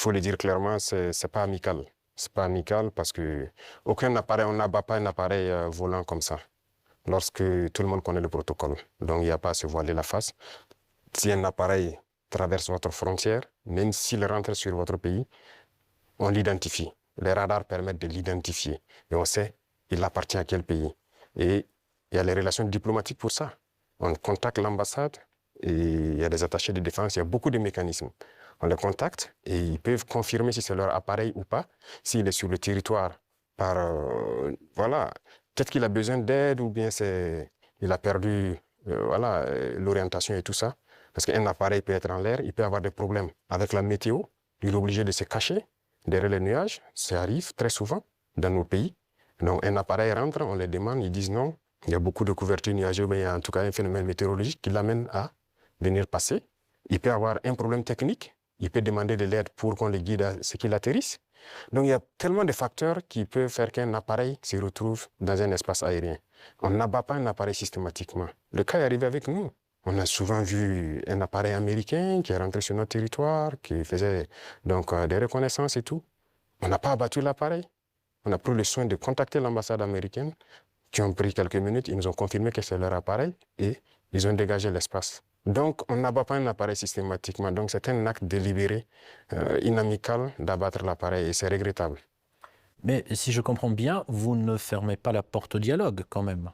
faut le dire clairement, c'est pas amical. C'est pas amical parce que aucun appareil, on n'abat pas un appareil volant comme ça, lorsque tout le monde connaît le protocole. Donc, il n'y a pas à se voiler la face. Si un appareil traverse votre frontière, même s'il rentre sur votre pays, on l'identifie. Les radars permettent de l'identifier. Et on sait il appartient à quel pays. Et il y a les relations diplomatiques pour ça. On contacte l'ambassade et il y a des attachés de défense, il y a beaucoup de mécanismes. On les contacte et ils peuvent confirmer si c'est leur appareil ou pas, s'il est sur le territoire par, voilà, peut-être qu'il a besoin d'aide ou bien il a perdu, voilà, l'orientation et tout ça. Parce qu'un appareil peut être en l'air, il peut avoir des problèmes avec la météo, il est obligé de se cacher derrière les nuages, ça arrive très souvent dans nos pays. Donc un appareil rentre, on les demande, ils disent non, il y a beaucoup de couverture nuageuse, mais il y a en tout cas un phénomène météorologique qui l'amène à venir passer. Il peut avoir un problème technique, il peut demander de l'aide pour qu'on le guide à ce qu'il atterrisse. Donc il y a tellement de facteurs qui peuvent faire qu'un appareil se retrouve dans un espace aérien. On n'abat pas un appareil systématiquement. Le cas est arrivé avec nous. On a souvent vu un appareil américain qui est rentré sur notre territoire, qui faisait donc des reconnaissances et tout. On n'a pas abattu l'appareil. On a pris le soin de contacter l'ambassade américaine, qui ont pris quelques minutes, ils nous ont confirmé que c'est leur appareil et ils ont dégagé l'espace. Donc, on n'abat pas un appareil systématiquement. Donc, c'est un acte délibéré, inamical d'abattre l'appareil et c'est regrettable. Mais si je comprends bien, vous ne fermez pas la porte au dialogue quand même.